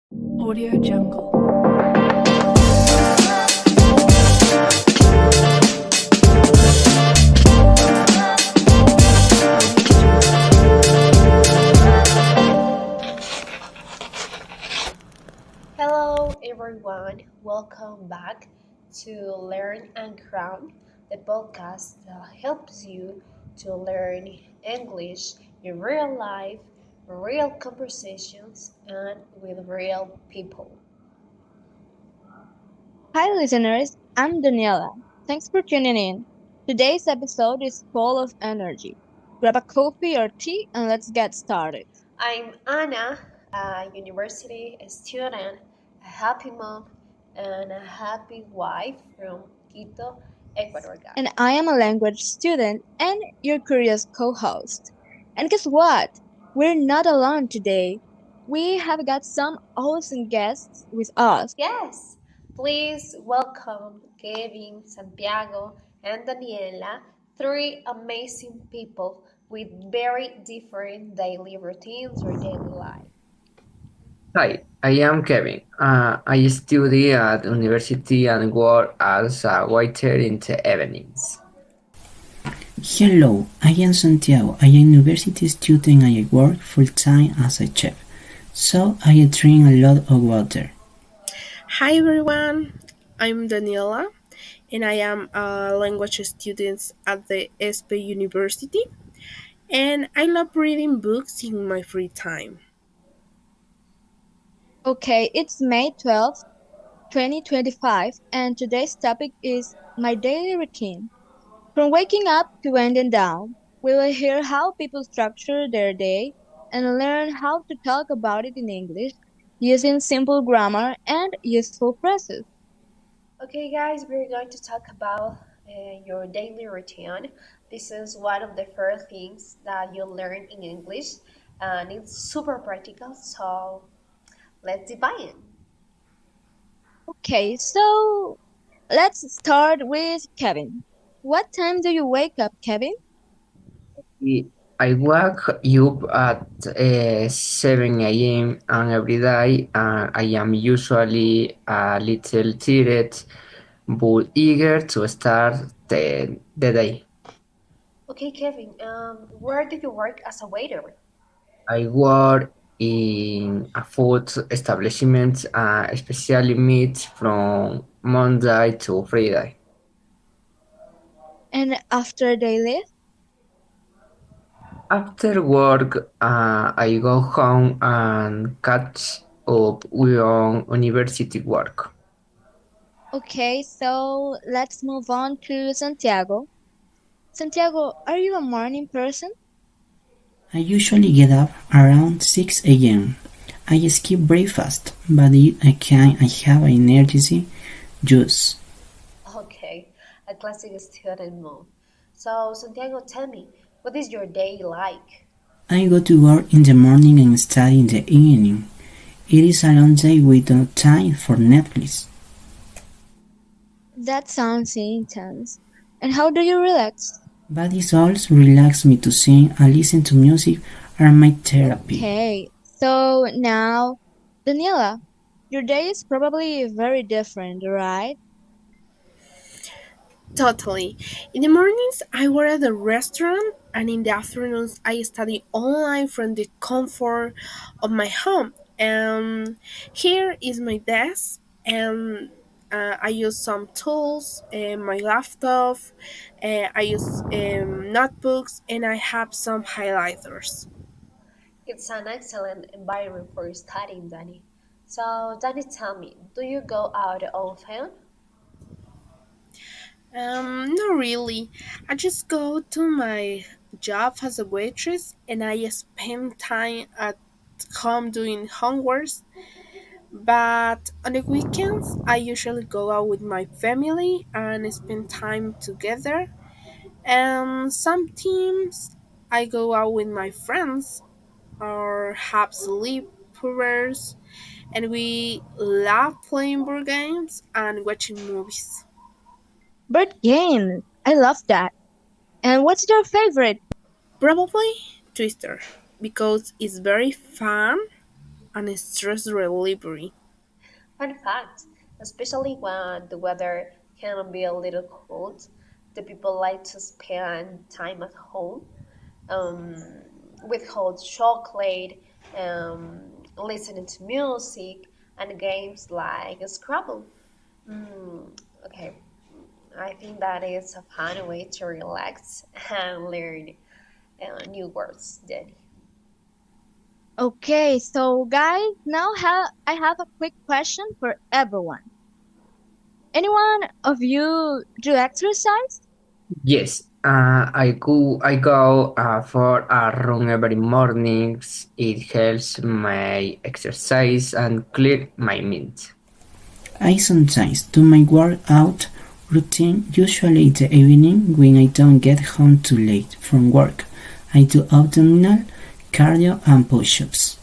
Audio Jungle. Hello everyone, welcome back to Learn and Crown, the podcast that helps you to learn English in real life, real conversations, and with real people. Hi, listeners. I'm Daniela. Thanks for tuning in. Today's episode is full of energy. Grab a coffee or tea and let's get started. I'm Anna, a university student, a happy mom, and a happy wife from Quito, Ecuador, And guys. I am a language student and your curious co host. And guess what? We're not alone today. We have got some awesome guests with us. Yes, please welcome Kevin, Santiago, and Daniela, three amazing people with very different daily routines or daily life. Hi, I am Kevin. I study at university and work as a waiter in the evenings. Hello, I am Santiago. I am a university student and I work full-time as a chef. So I drink a lot of water. Hi everyone, I'm Daniela and I am a language student at the ESPE University and I love reading books in my free time. Okay, it's May 12th, 2025, and today's topic is my daily routine. From waking up to winding down, we will hear how people structure their day and learn how to talk about it in English using simple grammar and useful phrases. Okay, guys, we're going to talk about your daily routine. This is one of the first things that you learn in English, and it's super practical. So let's dive in. Okay, so let's start with Kevin. What time do you wake up, Kevin? I wake up at 7 a.m. and every day I am usually a little tired but eager to start the day. Okay, Kevin, where do you work as a waiter? I work in a food establishment, especially meat from Monday to Friday. And after they leave? After work, I go home and catch up with university work. Okay, so let's move on to Santiago. Santiago, are you a morning person? I usually get up around 6 a.m. I skip breakfast, but if I can, I have an energy juice. Okay, a classic student move. So, Santiago, tell me, what is your day like? I go to work in the morning and study in the evening. It is a long day with no time for Netflix. That sounds intense. And how do you relax? But it also relaxes me to sing and listen to music are my therapy. Okay, so now, Daniela, your day is probably very different, right? Totally. In the mornings, I work at the restaurant, and in the afternoons, I study online from the comfort of my home. And here is my desk, and I use some tools, my laptop, I use notebooks, and I have some highlighters. It's an excellent environment for studying, Danny. So, Danny, tell me, do you go out often? Not really. I just go to my job as a waitress and I spend time at home doing homework. But on the weekends, I usually go out with my family and spend time together. And sometimes I go out with my friends or have sleepovers and we love playing board games and watching movies. Bird games! I love that. And what's your favorite? Probably Twister because it's very fun and stress reliever. Fun fact, especially when the weather can be a little cold, the people like to spend time at home um, with hot chocolate, listening to music, and games like Scrabble. Okay, I think that is a fun way to relax and learn new words, Danny. Okay, so guys, I have a quick question for everyone. Anyone of you do exercise? Yes, I go for a run every mornings. It helps my exercise and clear my mind. I sometimes do my workout routine usually in the evening when I don't get home too late from work. I do abdominal, cardio and push-ups.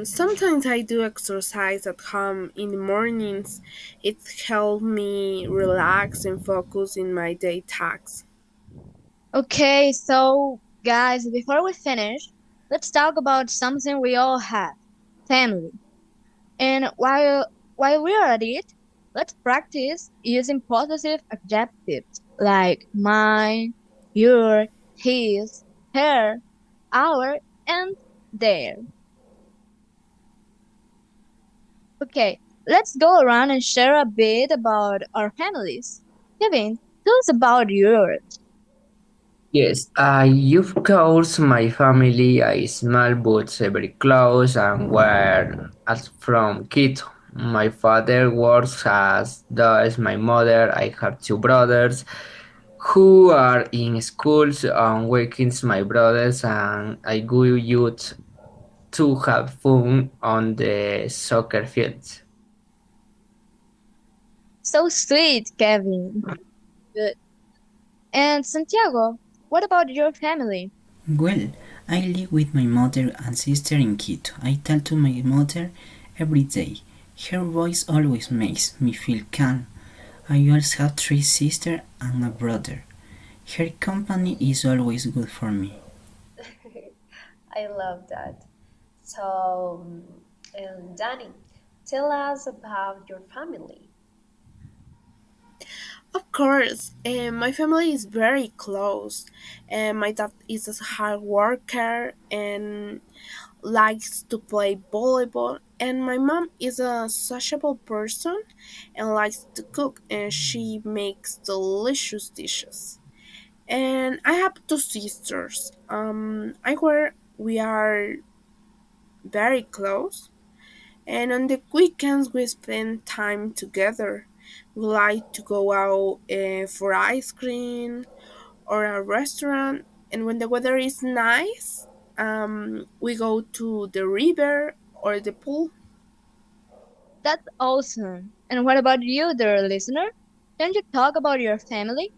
Sometimes I do exercise at home in the mornings. It helps me relax and focus in my day tasks. Okay, so guys, before we finish, let's talk about something we all have, family. And while we are at it, let's practice using possessive adjectives like mine, your, his, her, our, and their. Okay, let's go around and share a bit about our families. Kevin, tell us about yours. Yes, of course, my family is small but very close and were as from Quito. My father works as does my mother. I have two brothers who are in schools on weekends. My brothers and I go youth to have fun on the soccer fields. So sweet, Kevin. Good. And Santiago, what about your family? Well, I live with my mother and sister in Quito. I talk to my mother every day. Her voice always makes me feel calm. I also have three sisters and a brother. Her company is always good for me. I love that. So, Danny, tell us about your family. Of course, my family is very close. My dad is a hard worker and likes to play volleyball, and my mom is a sociable person and likes to cook, and she makes delicious dishes. And I have two sisters. We are very close, and on the weekends we spend time together. We like to go out for ice cream or a restaurant, and when the weather is nice, we go to the river or the pool. That's awesome. And what about you, dear listener? Can you talk about your family?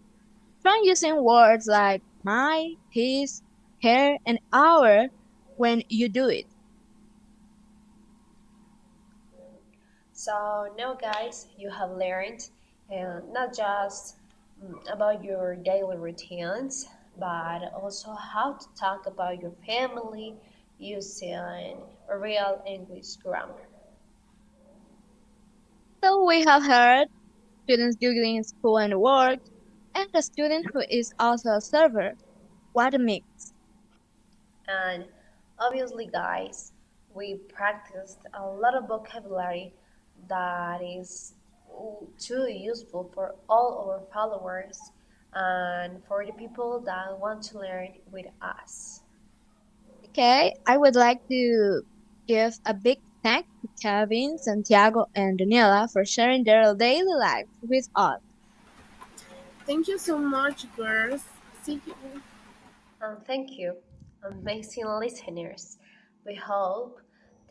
Try using words like my, his, her, and our when you do it. So now, guys, you have learned not just about your daily routines, but also how to talk about your family using real English grammar. So we have heard students juggling school and work, and a student who is also a server. What a mix. And obviously, guys, we practiced a lot of vocabulary that is too useful for all our followers and for the people that want to learn with us. Okay, I would like to give a big thank to Kevin, Santiago, and Daniela for sharing their daily life with us. Thank you so much, girls. See you. And thank you, amazing listeners. We hope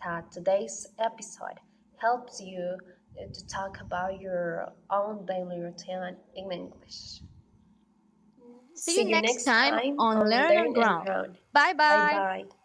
that today's episode helps you to talk about your own daily routine in English. See See you you next next time time on on Learn and Learn and Ground. Ground. Bye Bye bye. bye.